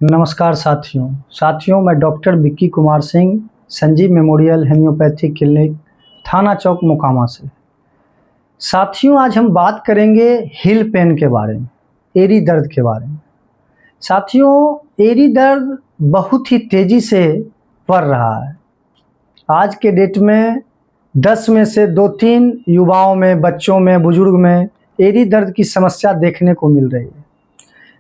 नमस्कार साथियों मैं doctor Vicky Kumar Singh Sanjeev memorial homeopathic clinic थाना चौक मोकामा से। साथियों आज हम बात करेंगे हिल पेन के बारे में, एड़ी दर्द के बारे में। साथियों एड़ी दर्द बहुत ही तेज़ी से बढ़ रहा है। आज के डेट में 10 में से 2-3 युवाओं में, बच्चों में, बुजुर्ग में एड़ी दर्द की समस्या देखने को मिल रही है।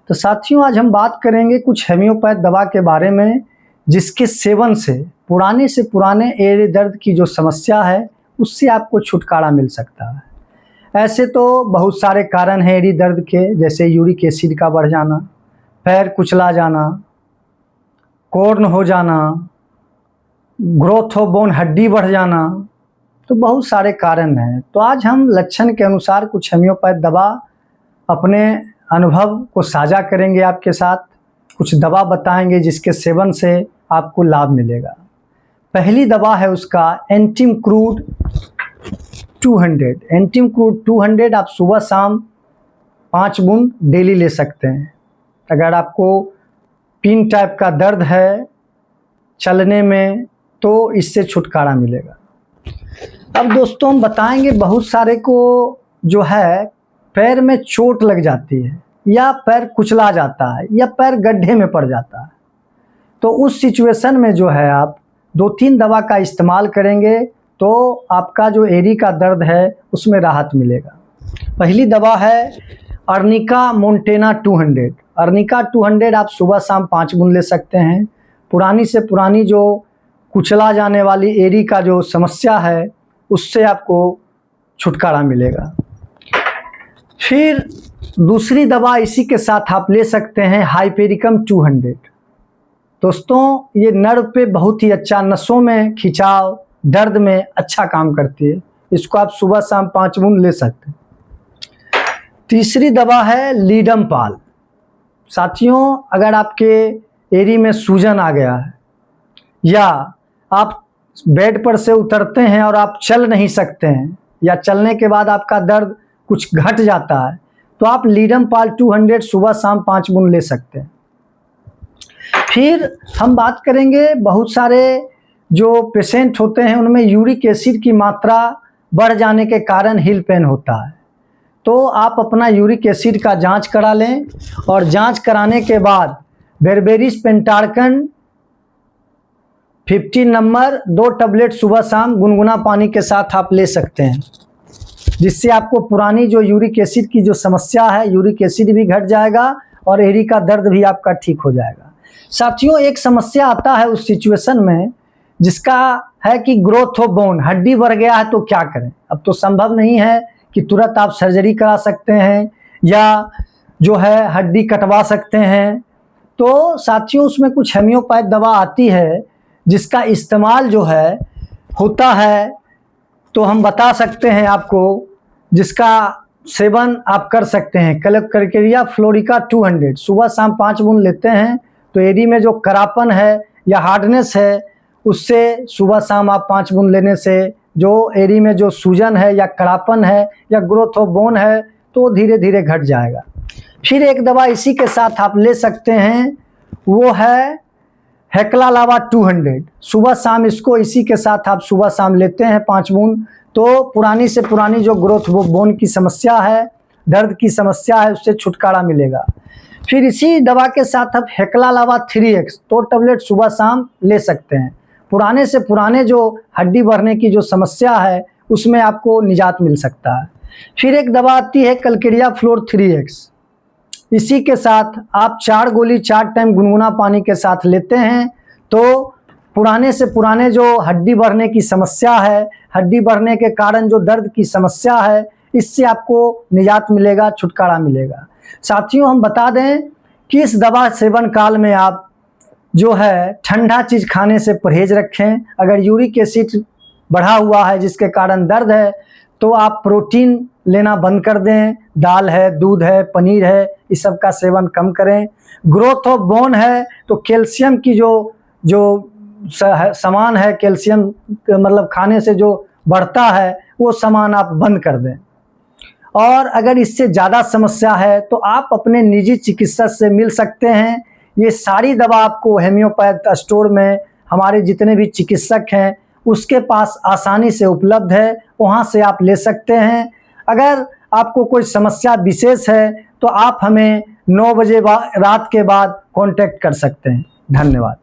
तो साथियों आज हम बात करेंगे कुछ होम्योपैथ दवा के बारे में जिसके सेवन से पुराने एड़ी दर्द की जो समस्या है उससे आपको छुटकारा मिल सकता है। ऐसे तो बहुत सारे कारण हैं एड़ी दर्द के, जैसे यूरिक एसिड का बढ़ जाना, पैर कुचला जाना, कॉर्न हो जाना, ग्रोथ ऑफ बोन हड्डी बढ़ जाना, तो बहुत सारे कारण हैं। तो आज हम लक्षण के अनुसार कुछ होम्योपैथ दवा अपने अनुभव को साझा करेंगे आपके साथ, कुछ दवा बताएंगे जिसके सेवन से आपको लाभ मिलेगा। पहली दवा है उसका एंटिम क्रूड 200। एंटिम क्रूड 200 आप सुबह शाम 5 बूंद डेली ले सकते हैं। अगर आपको पिन टाइप का दर्द है चलने में तो इससे छुटकारा मिलेगा। अब दोस्तों हम बताएंगे बहुत सारे को जो है पैर में चोट लग जाती है या पैर कुचला जाता है या पैर गड्ढे में पड़ जाता है, तो उस सिचुएशन में जो है आप 2-3 दवा का इस्तेमाल करेंगे तो आपका जो एड़ी का दर्द है उसमें राहत मिलेगा। पहली दवा है अर्निका मोंटेना 200। अर्निका 200 आप सुबह शाम 5 बूंद ले सकते हैं। पुरानी से पुरानी जो कुचला जाने वाली एड़ी का जो समस्या है उससे आपको छुटकारा मिलेगा। फिर दूसरी दवा इसी के साथ आप ले सकते हैं हाइपेरिकम 200। दोस्तों ये नर्व पे बहुत ही अच्छा, नसों में खिंचाव, दर्द में अच्छा काम करती है। इसको आप सुबह शाम 5 बूंद ले सकते हैं। तीसरी दवा है लीडम पाल। साथियों अगर आपके एड़ी में सूजन आ गया है या आप बेड पर से उतरते हैं और आप चल नहीं सकते हैं या चलने के बाद आपका दर्द कुछ घट जाता है तो आप लीडम पाल 200 सुबह शाम 5 बूंद ले सकते हैं। फिर हम बात करेंगे बहुत सारे जो पेशेंट होते हैं उनमें यूरिक एसिड की मात्रा बढ़ जाने के कारण हिल पेन होता है, तो आप अपना यूरिक एसिड का जांच करा लें और जांच कराने के बाद बेरबेरिस पेंटार्कन 15 नंबर 2 टैबलेट सुबह शाम गुनगुना पानी के साथ आप ले सकते हैं, जिससे आपको पुरानी जो यूरिक एसिड की जो समस्या है, यूरिक एसिड भी घट जाएगा और एड़ी का दर्द भी आपका ठीक हो जाएगा। साथियों एक समस्या आता है उस सिचुएशन में जिसका है कि ग्रोथ ऑफ बोन, हड्डी बढ़ गया है तो क्या करें। अब तो संभव नहीं है कि तुरंत आप सर्जरी करा सकते हैं या जो है हड्डी कटवा सकते हैं, तो साथियों उसमें कुछ होम्योपैथ दवा आती है जिसका इस्तेमाल जो है होता है, तो हम बता सकते हैं आपको, जिसका सेवन आप कर सकते हैं। कैलकेरिया फ्लोरिका 200 सुबह शाम 5 बूंद लेते हैं तो एड़ी में जो करापन है या हार्डनेस है उससे सुबह शाम आप 5 बूंद लेने से जो एड़ी में जो सूजन है या करापन है या ग्रोथ ऑफ बोन है तो धीरे धीरे घट जाएगा। फिर एक दवा इसी के साथ आप ले सकते हैं, वो है हेक्ला लावा 200। सुबह शाम इसको इसी के साथ आप सुबह शाम लेते हैं 5 बूंद तो पुरानी से पुरानी जो ग्रोथ बोन की समस्या है, दर्द की समस्या है, उससे छुटकारा मिलेगा। फिर इसी दवा के साथ आप हेक्ला लावा 3x 2 टैबलेट सुबह शाम ले सकते हैं। पुराने से पुराने जो हड्डी बढ़ने की जो समस्या है उसमें आपको निजात मिल सकता है। फिर एक दवा आती है कैलकेरिया फ्लोर 3x। इसी के साथ आप 4 गोली 4 टाइम गुनगुना पानी के साथ लेते हैं तो पुराने से पुराने जो हड्डी बढ़ने की समस्या है, हड्डी बढ़ने के कारण जो दर्द की समस्या है, इससे आपको निजात मिलेगा, छुटकारा मिलेगा। साथियों हम बता दें कि इस दवा सेवन काल में आप जो है ठंडा चीज़ खाने से परहेज रखें। अगर यूरिक एसिड बढ़ा हुआ है जिसके कारण दर्द है तो आप प्रोटीन लेना बंद कर दें। दाल है, दूध है, पनीर है, इस सब का सेवन कम करें। ग्रोथ ऑफ बोन है तो कैल्शियम की जो सामान है, कैल्शियम मतलब खाने से जो बढ़ता है वो सामान आप बंद कर दें। और अगर इससे ज़्यादा समस्या है तो आप अपने निजी चिकित्सक से मिल सकते हैं ये सारी दवा आपको होम्योपैथ स्टोर में हमारे जितने भी चिकित्सक हैं उसके पास आसानी से उपलब्ध है, वहाँ से आप ले सकते हैं। अगर आपको कोई समस्या विशेष है तो आप हमें 9 बजे रात के बाद कांटेक्ट कर सकते हैं। धन्यवाद।